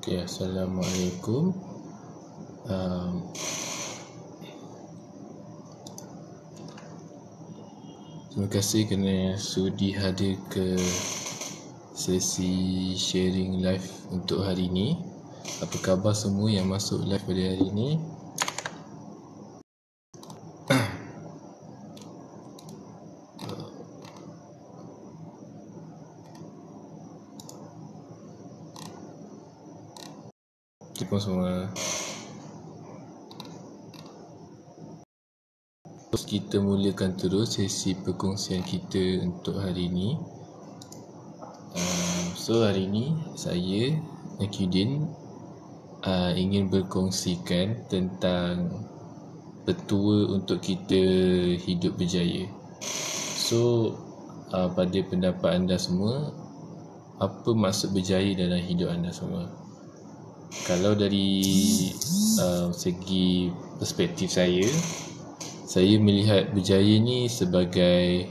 Okay, Assalamualaikum. Terima kasih kerana sudi hadir ke sesi sharing live untuk hari ini. Apa khabar semua yang masuk live pada hari ini? Assalamualaikum semua. Kita mulakan terus sesi perkongsian kita untuk hari ini. So hari ini saya Nakiyuddin ingin berkongsikan tentang petua untuk kita hidup berjaya. So pada pendapat anda semua, apa maksud berjaya dalam hidup anda semua? Kalau dari segi perspektif saya melihat berjaya ni sebagai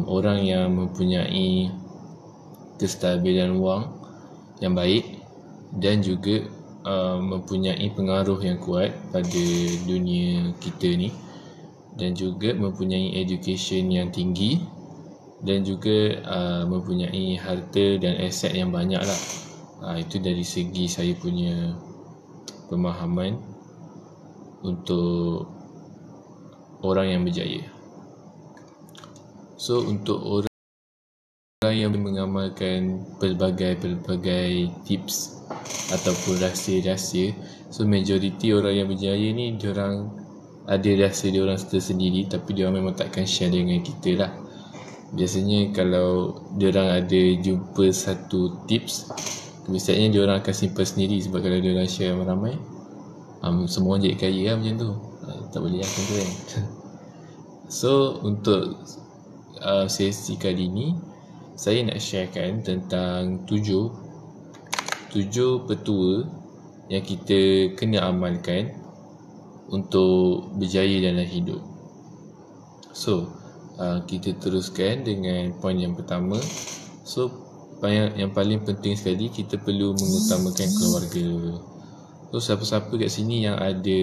orang yang mempunyai kestabilan wang yang baik dan juga mempunyai pengaruh yang kuat pada dunia kita ni, dan juga mempunyai education yang tinggi, dan juga mempunyai harta dan aset yang banyak lah. Itu dari segi saya punya pemahaman untuk orang yang berjaya. So untuk orang yang mengamalkan pelbagai tips ataupun rahsia-rahsia, so majoriti orang yang berjaya ni diorang ada rahsia diorang tersendiri, tapi diorang memang takkan share dengan kita lah. Biasanya kalau diorang ada jumpa satu tips, biasanya diorang akan simpan sendiri, sebab kalau diorang share ramai, semua orang jadi kaya lah macam tu. Tak boleh lah macam tu kan. So untuk sesi kali ni saya nak sharekan tentang tujuh petua yang kita kena amalkan untuk berjaya dalam hidup. So kita teruskan dengan poin yang pertama. So yang paling penting sekali, kita perlu mengutamakan keluarga. So siapa-siapa kat sini yang ada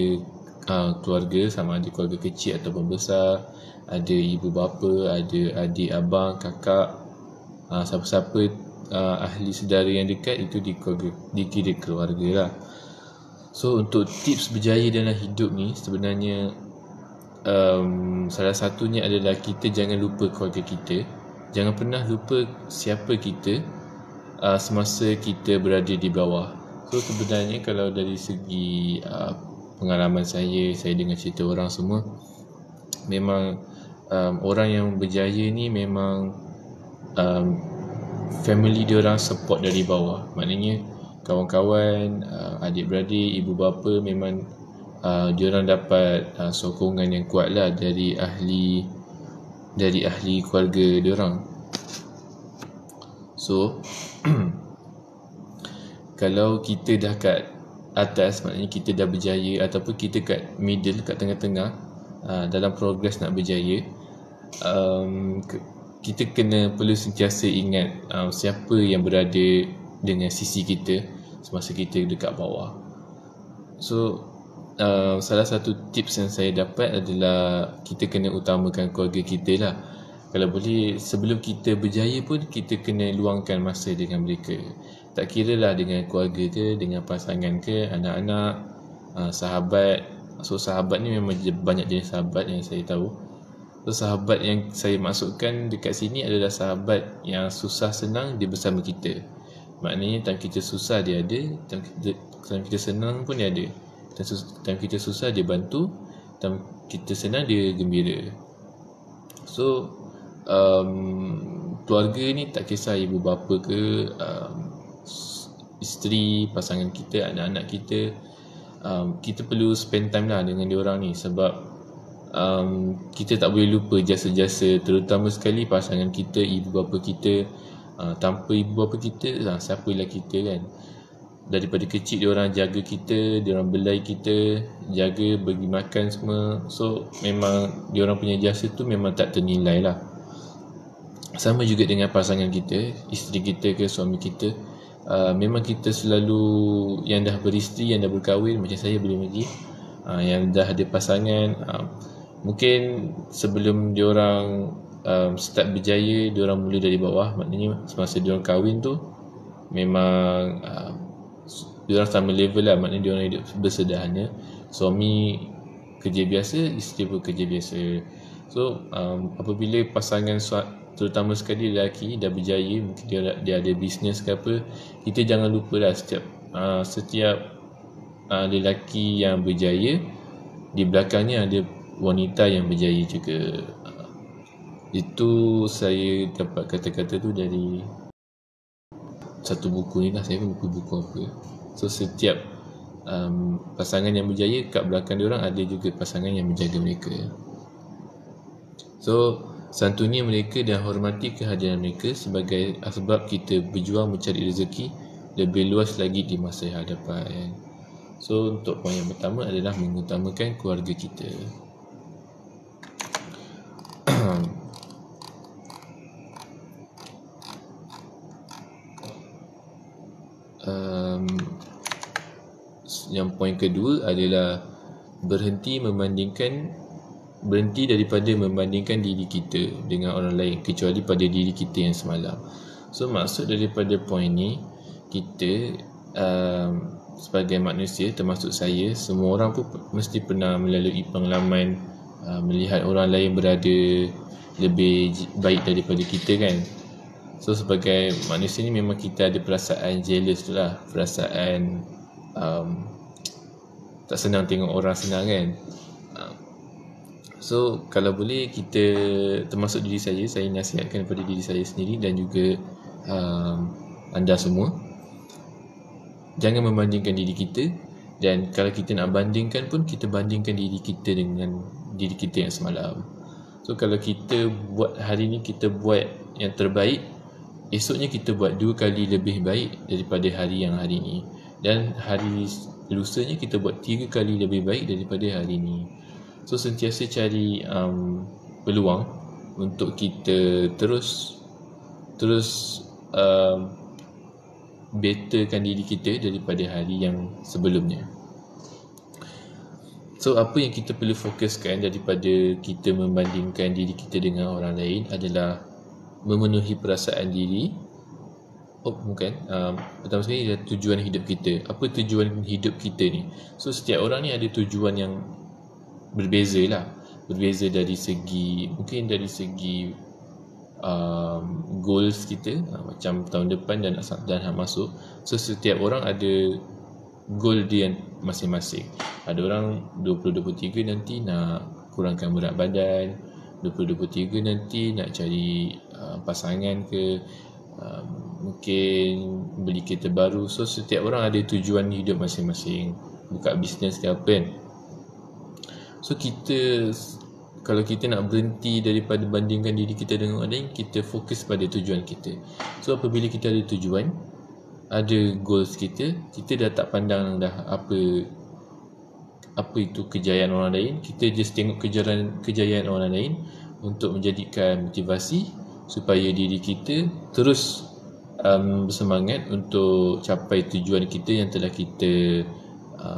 keluarga, sama ada keluarga kecil ataupun besar, ada ibu bapa, ada adik, abang, kakak, siapa-siapa ahli saudara yang dekat, itu dikira keluarga lah. So untuk tips berjaya dalam hidup ni sebenarnya salah satunya adalah kita jangan lupa keluarga kita. Jangan pernah lupa siapa kita semasa kita berada di bawah. So sebenarnya kalau dari segi pengalaman saya dengar cerita orang semua, memang orang yang berjaya ni memang family diorang support dari bawah. Maknanya kawan-kawan, adik-beradik, ibu bapa memang diorang dapat sokongan yang kuat lah dari ahli keluarga diorang. So kalau kita dah kat atas, maknanya kita dah berjaya, ataupun kita kat middle, kat tengah-tengah dalam progres nak berjaya, kita perlu sentiasa ingat siapa yang berada dengan sisi kita semasa kita dekat bawah. So salah satu tips yang saya dapat adalah kita kena utamakan keluarga kita lah. Kalau boleh, sebelum kita berjaya pun kita kena luangkan masa dengan mereka. Tak kira lah dengan keluarga ke, dengan pasangan ke, anak-anak, sahabat. So sahabat ni memang banyak jenis sahabat yang saya tahu. So sahabat yang saya maksudkan dekat sini adalah sahabat yang susah senang dia bersama kita. Maknanya time kita susah dia ada, time kita senang pun dia ada. Time kita susah dia bantu, time kita senang dia gembira. So keluarga ni tak kisah ibu bapa ke, isteri, pasangan kita, anak-anak kita, kita perlu spend time lah dengan diorang ni. Sebab kita tak boleh lupa jasa-jasa, terutama sekali pasangan kita, ibu bapa kita. Tanpa ibu bapa kita, siapalah kita kan. Daripada kecil diorang jaga kita, diorang belai kita, jaga, bagi makan semua. So memang diorang punya jasa tu memang tak ternilai lah. Sama juga dengan pasangan kita, isteri kita ke suami kita. memang kita selalu yang dah beristeri, yang dah berkahwin, macam saya belum lagi, yang dah ada pasangan, mungkin sebelum diorang start berjaya, diorang mula dari bawah. Maknanya semasa diorang kahwin tu memang diorang sama level lah, maknanya diorang hidup bersederhana. Suami kerja biasa, isteri pun kerja biasa. So apabila pasangan terutama sekali lelaki dah berjaya, mungkin dia ada bisnes ke apa, kita jangan lupa lah setiap lelaki yang berjaya, di belakangnya ada wanita yang berjaya juga. Itu saya dapat kata-kata tu dari satu buku ni lah, saya pun lupa buku apa. So setiap pasangan yang berjaya, kat belakang diorang ada juga pasangan yang menjaga mereka. So santuni mereka dan hormati kehadiran mereka sebagai sebab kita berjuang mencari rezeki lebih luas lagi di masa hadapan. So untuk poin yang pertama adalah mengutamakan keluarga kita. Yang poin kedua adalah berhenti daripada membandingkan diri kita dengan orang lain, kecuali pada diri kita yang semalam. So maksud daripada poin ni, kita sebagai manusia, termasuk saya, semua orang pun mesti pernah melalui pengalaman melihat orang lain berada lebih baik daripada kita kan. So sebagai manusia ni memang kita ada perasaan jealous tu lah, perasaan tak senang tengok orang senang kan. So kalau boleh kita, termasuk diri saya nasihatkan kepada diri saya sendiri dan juga anda semua, jangan membandingkan diri kita. Dan kalau kita nak bandingkan pun, kita bandingkan diri kita dengan diri kita yang semalam. So kalau kita buat hari ni, kita buat yang terbaik, esoknya kita buat 2 kali lebih baik daripada hari yang hari ni. Dan hari lusanya kita buat 3 kali lebih baik daripada hari ni. So sentiasa cari peluang untuk kita terus betterkan diri kita daripada hari yang sebelumnya. So apa yang kita perlu fokuskan daripada kita membandingkan diri kita dengan orang lain adalah memenuhi perasaan diri. Pertama sekali adalah tujuan hidup kita. Apa tujuan hidup kita ni? So setiap orang ni ada tujuan yang berbeza lah. Berbeza dari segi, mungkin dari segi goals kita, macam tahun depan dan nak masuk. So setiap orang ada goal dia masing-masing. Ada orang 2023 nanti nak kurangkan berat badan, 2023 nanti nak cari pasangan ke, mungkin beli kereta baru. So setiap orang ada tujuan hidup masing-masing, buka bisnes ke apa kan. So kalau kita nak berhenti daripada bandingkan diri kita dengan orang lain, kita fokus pada tujuan kita. So apabila kita ada tujuan, ada goals kita dah tak pandang dah apa itu kejayaan orang lain. Kita just tengok kejayaan orang lain untuk menjadikan motivasi supaya diri kita terus bersemangat untuk capai tujuan kita yang telah kita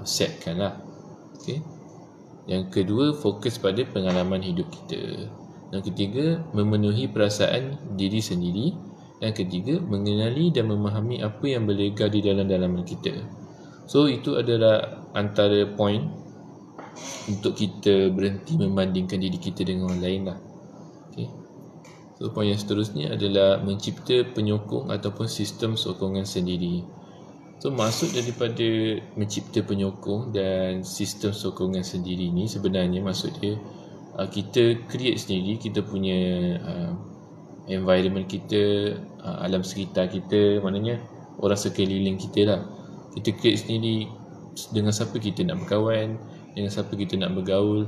setkan lah. Okay. Yang kedua, fokus pada pengalaman hidup kita. Yang ketiga, memenuhi perasaan diri sendiri. Yang ketiga, mengenali dan memahami apa yang berlega di dalam dalaman kita. So itu adalah antara poin untuk kita berhenti membandingkan diri kita dengan orang lain lah. Okay. So poin yang seterusnya adalah mencipta penyokong ataupun sistem sokongan sendiri. So maksud daripada mencipta penyokong dan sistem sokongan sendiri ni, sebenarnya maksud dia kita create sendiri kita punya environment kita, alam sekitar kita, maknanya orang sekeliling kita lah. Kita create sendiri dengan siapa kita nak berkawan, dengan siapa kita nak bergaul.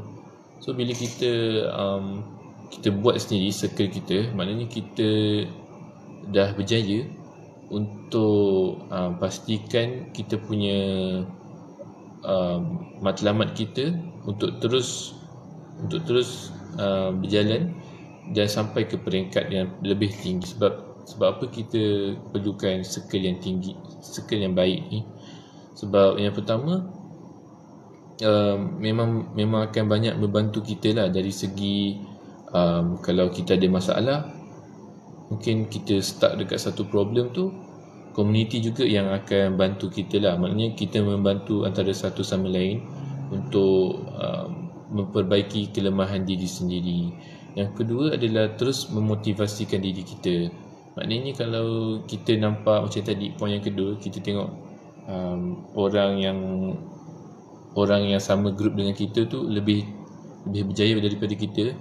So bila kita buat sendiri circle kita, maknanya kita dah berjaya untuk pastikan kita punya matlamat kita untuk terus berjalan dan sampai ke peringkat yang lebih tinggi. Sebab Sebab apa kita perlukan circle yang tinggi, circle yang baik ni? Sebab yang pertama, memang akan banyak membantu kita lah dari segi kalau kita ada masalah, mungkin kita stuck dekat satu problem tu, community juga yang akan bantu kita lah. Maknanya kita membantu antara satu sama lain untuk memperbaiki kelemahan diri sendiri. Yang kedua adalah terus memotivasikan diri kita. Maknanya kalau kita nampak macam tadi, poin yang kedua, kita tengok orang yang sama grup dengan kita tu lebih berjaya daripada kita.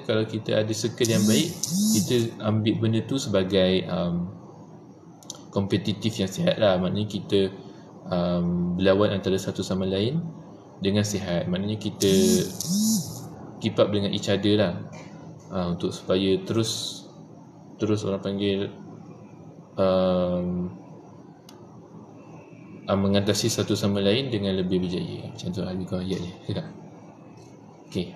Kalau kita ada circle yang baik, kita ambil benda tu sebagai kompetitif yang sihat lah. Maknanya kita berlawan antara satu sama lain dengan sihat. Maknanya kita keep up dengan each other lah, untuk supaya terus orang panggil mengatasi satu sama lain dengan lebih berjaya. Macam tu lebih kurang ayat dia. Okay.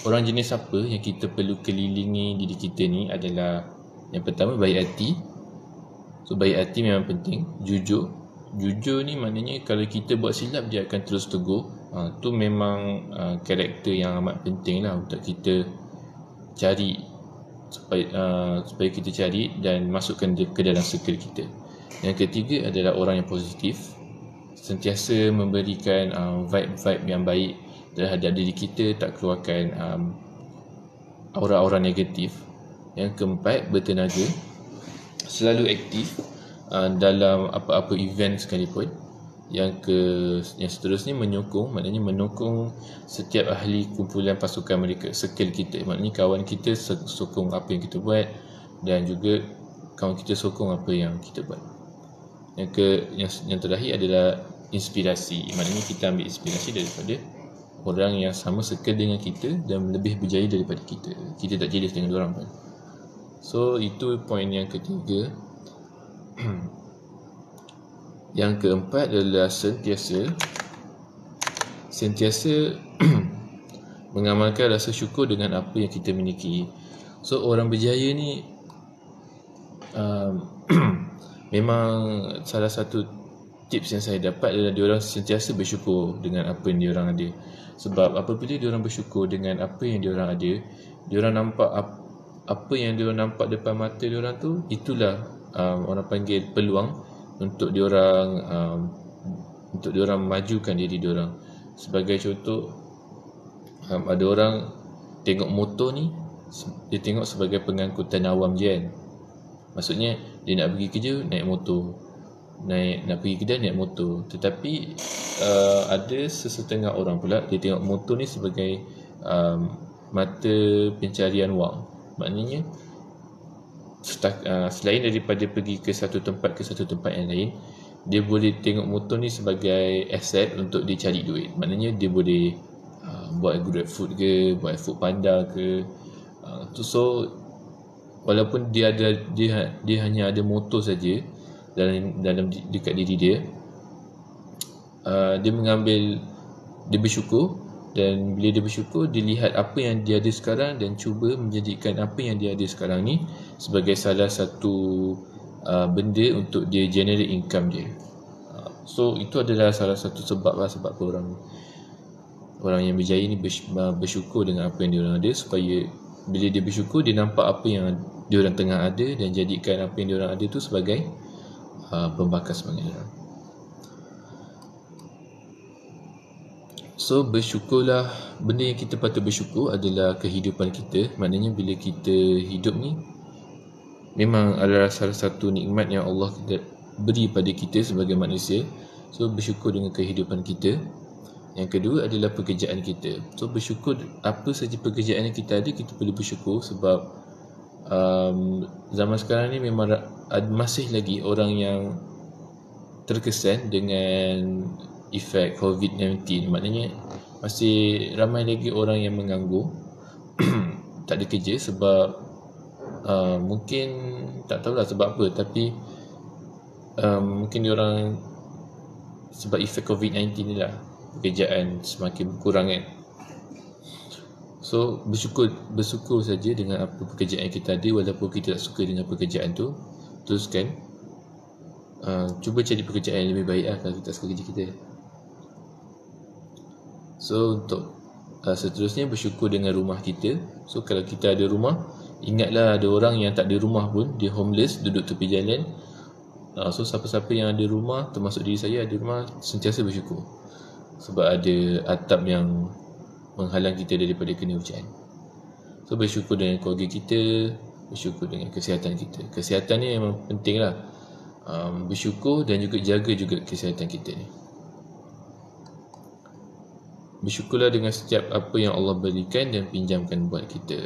Orang jenis apa yang kita perlu kelilingi diri kita ni adalah, yang pertama, baik hati. Baik hati memang penting. Jujur ni maknanya kalau kita buat silap, dia akan terus tegur. Tu memang karakter yang amat penting lah untuk kita cari, supaya kita cari dan masukkan dia ke dalam circle kita. Yang ketiga adalah orang yang positif, sentiasa memberikan vibe-vibe yang baik terhadap diri kita, tak keluarkan aura-aura negatif. Yang keempat, bertenaga, selalu aktif dalam apa-apa event sekalipun. Yang seterusnya, menyokong, maknanya menyokong setiap ahli kumpulan pasukan mereka, circle kita. Maknanya kawan kita sokong apa yang kita buat, dan juga kawan kita sokong apa yang kita buat. Yang terakhir adalah inspirasi. Maknanya kita ambil inspirasi daripada orang yang sama circle dengan kita dan lebih berjaya daripada kita. Kita tak jealous dengan diorang pun. So itu poin yang ketiga. Yang keempat adalah sentiasa mengamalkan rasa syukur dengan apa yang kita miliki. So orang berjaya ni memang salah satu tips yang saya dapat adalah diorang sentiasa bersyukur dengan apa yang diorang ada. Sebab apabila diorang bersyukur dengan apa yang diorang ada, diorang nampak apa yang diorang nampak depan mata diorang tu, itulah orang panggil peluang untuk diorang majukan diri diorang. Sebagai contoh, ada orang tengok motor ni, dia tengok sebagai pengangkutan awam je kan. Maksudnya dia nak pergi kerja naik motor, nak pergi kedai naik motor. Tetapi ada sesetengah orang pula, dia tengok motor ni sebagai mata pencarian wang. Maknanya selain daripada pergi ke satu tempat yang lain, dia boleh tengok motor ni sebagai aset untuk dia cari duit. Maknanya dia boleh buat GrabFood ke, buat Foodpanda ke. So walaupun dia hanya ada motor saja dalam dekat diri dia, dia bersyukur. Dan bila dia bersyukur, dia lihat apa yang dia ada sekarang dan cuba menjadikan apa yang dia ada sekarang ni sebagai salah satu benda untuk dia generate income dia. So itu adalah salah satu sebab orang yang berjaya ni bersyukur dengan apa yang dia orang ada, supaya bila dia bersyukur, dia nampak apa yang dia orang tengah ada dan jadikan apa yang dia orang ada tu sebagai pembakar semangat dia. So bersyukurlah. Benda yang kita patut bersyukur adalah kehidupan kita. Maknanya bila kita hidup ni, memang adalah salah satu nikmat yang Allah beri pada kita sebagai manusia. So bersyukur dengan kehidupan kita. Yang kedua adalah pekerjaan kita. So bersyukur, apa saja pekerjaan yang kita ada, kita perlu bersyukur. Sebab zaman sekarang ni memang masih lagi orang yang terkesan dengan efek COVID-19. Maknanya masih ramai lagi orang yang menganggur, tak ada kerja sebab mungkin tak tahulah sebab apa, tapi mungkin diorang sebab efek COVID-19 ni lah. pekerjaan semakin berkurang kan. So bersyukur saja dengan apa pekerjaan yang kita ada, walaupun kita tak suka dengan pekerjaan tu, teruskan. Cuba cari pekerjaan yang lebih baik lah kalau kita tak suka kerja kita. So untuk seterusnya, bersyukur dengan rumah kita. So kalau kita ada rumah, ingatlah ada orang yang tak ada rumah pun, dia homeless, duduk tepi jalan. So siapa-siapa yang ada rumah, termasuk diri saya ada rumah, sentiasa bersyukur sebab ada atap yang menghalang kita daripada kena hujan. So bersyukur dengan keluarga kita, bersyukur dengan kesihatan kita. Kesihatan ni memang penting lah. Bersyukur dan juga jaga juga kesihatan kita ni. Bersyukurlah dengan setiap apa yang Allah berikan dan pinjamkan buat kita.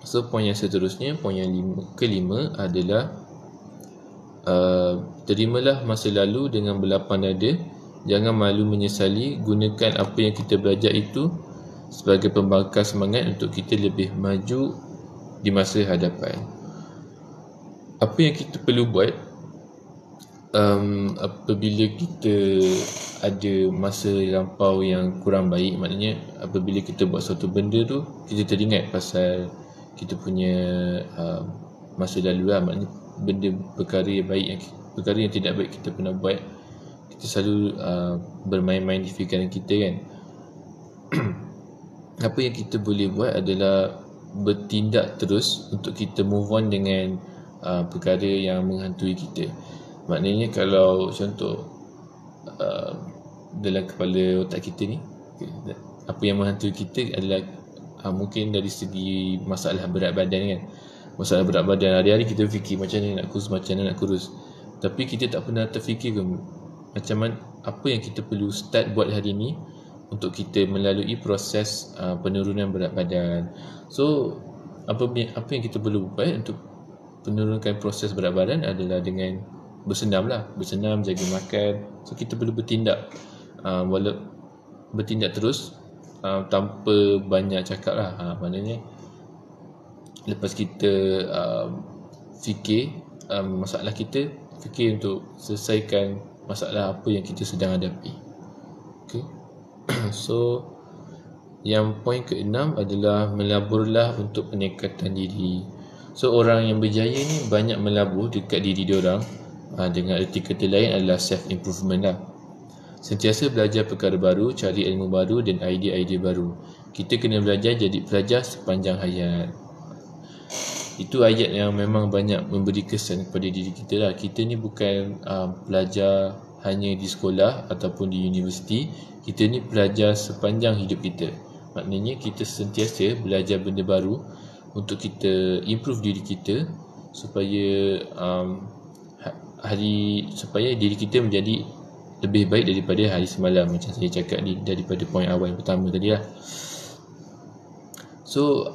So poin yang seterusnya, poin yang kelima adalah terimalah masa lalu dengan berlapang dada. Jangan malu menyesali. Gunakan apa yang kita belajar itu sebagai pembakar semangat untuk kita lebih maju di masa hadapan. Apa yang kita perlu buat apabila kita ada masa lampau yang kurang baik, maknanya apabila kita buat suatu benda tu, kita teringat pasal kita punya masa lalu lah. Maknanya benda perkara yang baik, perkara yang tidak baik kita pernah buat, kita selalu bermain-main di fikiran kita kan. Apa yang kita boleh buat adalah bertindak terus untuk kita move on dengan perkara yang menghantui kita. Maknanya kalau contoh dalam kepala otak kita ni, apa yang menghantui kita adalah mungkin dari segi masalah berat badan kan. Masalah berat badan, hari-hari kita fikir macam mana nak kurus, macam mana nak kurus, tapi kita tak pernah terfikir macam mana, apa yang kita perlu start buat hari ni untuk kita melalui proses penurunan berat badan. So apa yang kita perlu buat untuk penurunkan proses berat badan adalah dengan bersenam lah. Bersenam, jaga makan. So kita perlu bertindak, bertindak terus tanpa banyak cakap lah. Maknanya lepas kita fikir masalah kita, fikir untuk selesaikan masalah apa yang kita sedang hadapi. Okay. So yang poin ke-6 adalah melaburlah untuk peningkatan diri. So orang yang berjaya ni banyak melabur dekat diri diorang. Dengan erti kata lain adalah self-improvement lah. Sentiasa belajar perkara baru, cari ilmu baru dan idea-idea baru. Kita kena belajar jadi pelajar sepanjang hayat. Itu ayat yang memang banyak memberi kesan kepada diri kita lah. Kita ni bukan pelajar hanya di sekolah ataupun di universiti. Kita ni pelajar sepanjang hidup kita. Maknanya kita sentiasa belajar benda baru untuk kita improve diri kita supaya supaya diri kita menjadi lebih baik daripada hari semalam, macam saya cakap daripada poin awal yang pertama tadi lah. So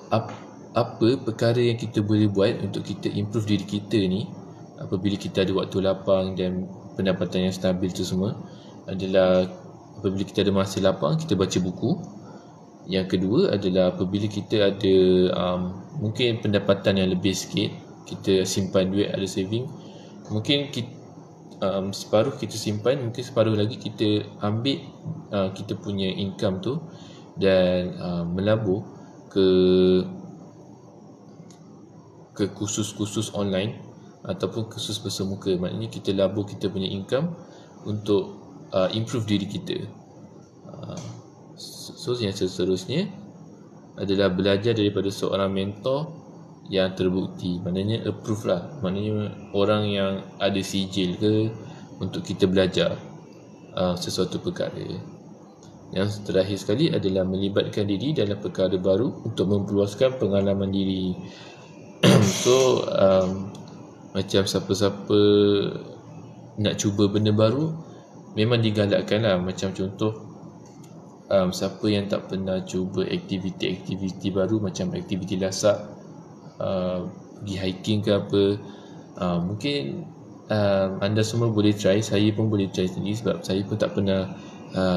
apa perkara yang kita boleh buat untuk kita improve diri kita ni apabila kita ada waktu lapang dan pendapatan yang stabil tu semua adalah apabila kita ada masa lapang, kita baca buku. Yang kedua adalah apabila kita ada mungkin pendapatan yang lebih sikit, kita simpan duit, ada saving. Mungkin kita, separuh kita simpan, mungkin separuh lagi kita ambil kita punya income tu dan melabur ke kursus-kursus online ataupun kursus bersemuka. Maknanya kita labur kita punya income untuk improve diri kita. So yang seterusnya adalah belajar daripada seorang mentor yang terbukti. Maknanya approve lah. Maknanya orang yang ada sijil ke untuk kita belajar sesuatu perkara. Yang terakhir sekali adalah melibatkan diri dalam perkara baru untuk memperluaskan pengalaman diri. So macam siapa-siapa nak cuba benda baru, memang digalakkan lah. Macam contoh siapa yang tak pernah cuba aktiviti-aktiviti baru, macam aktiviti lasak, pergi hiking ke apa, mungkin anda semua boleh try. Saya pun boleh try sendiri sebab saya pun tak pernah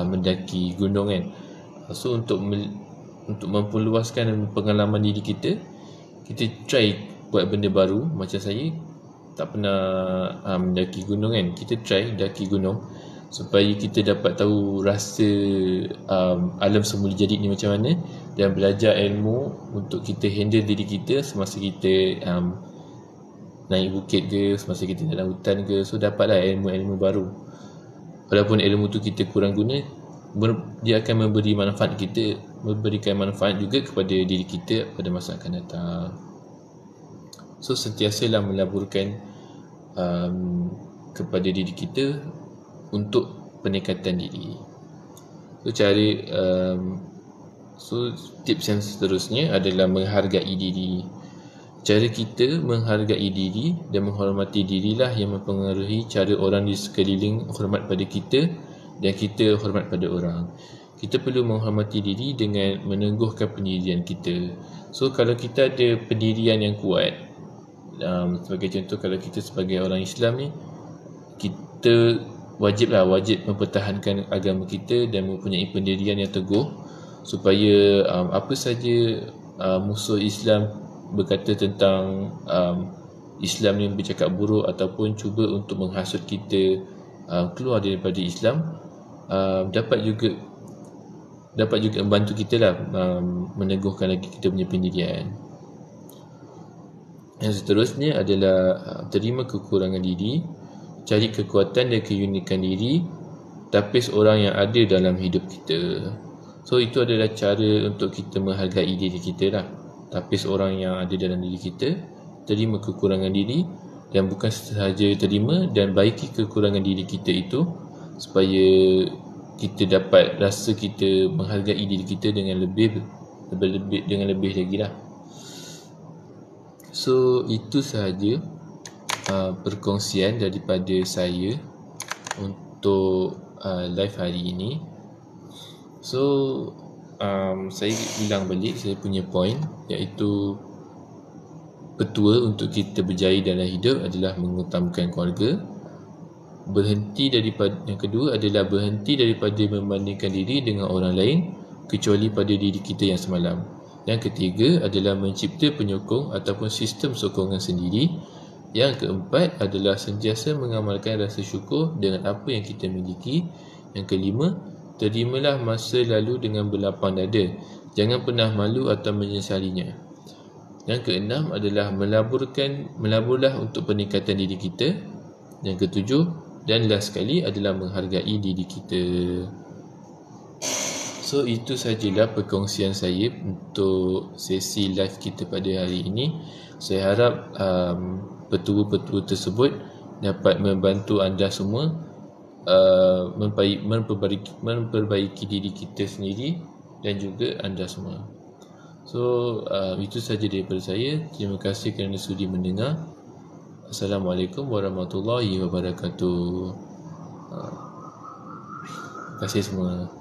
mendaki gunung kan. So untuk memperluaskan pengalaman diri kita try buat benda baru. Macam saya tak pernah mendaki gunung kan, kita try daki gunung supaya kita dapat tahu rasa alam semula jadi ni macam mana, dan belajar ilmu untuk kita handle diri kita semasa kita naik bukit ke, semasa kita dalam hutan ke. So dapatlah ilmu-ilmu baru. Walaupun ilmu tu kita kurang guna, dia akan memberikan manfaat juga kepada diri kita pada masa akan datang. So sentiasalah melaburkan kepada diri kita untuk peningkatan diri. So tips yang seterusnya adalah menghargai diri. Cara kita menghargai diri dan menghormati dirilah yang mempengaruhi cara orang di sekeliling hormat pada kita dan kita hormat pada orang. Kita perlu menghormati diri dengan meneguhkan pendirian kita. So kalau kita ada pendirian yang kuat, sebagai contoh, kalau kita sebagai orang Islam ni, kita wajib mempertahankan agama kita dan mempunyai pendirian yang teguh, supaya apa saja musuh Islam berkata tentang Islam ni bercakap buruk ataupun cuba untuk menghasut kita keluar daripada Islam, dapat juga membantu kita lah meneguhkan lagi kita punya pendirian. Yang seterusnya adalah terima kekurangan diri, cari kekuatan dan keunikan diri, tapis orang yang ada dalam hidup kita. So itu adalah cara untuk kita menghargai diri kita lah. Tapis orang yang ada dalam diri kita, terima kekurangan diri, dan bukan sahaja terima dan baiki kekurangan diri kita itu, supaya kita dapat rasa kita menghargai diri kita dengan lebih lagi lah. So itu sahaja perkongsian daripada saya untuk live hari ini. So saya ulang balik saya punya point, iaitu petua untuk kita berjaya dalam hidup adalah mengutamakan keluarga. Yang kedua adalah berhenti daripada membandingkan diri dengan orang lain kecuali pada diri kita yang semalam. Yang ketiga adalah mencipta penyokong ataupun sistem sokongan sendiri. Yang keempat adalah sentiasa mengamalkan rasa syukur dengan apa yang kita miliki. Yang kelima, terimalah masa lalu dengan berlapang dada. Jangan pernah malu atau menyesalinya. Yang keenam adalah melaburlah untuk peningkatan diri kita. Yang ketujuh dan last sekali adalah menghargai diri kita. So itu sajalah perkongsian saya untuk sesi live kita pada hari ini. Saya harap petua-petua tersebut dapat membantu anda semua memperbaiki diri kita sendiri dan juga anda semua. So itu saja daripada saya. Terima kasih kerana sudi mendengar. Assalamualaikum warahmatullahi wabarakatuh. Terima kasih semua.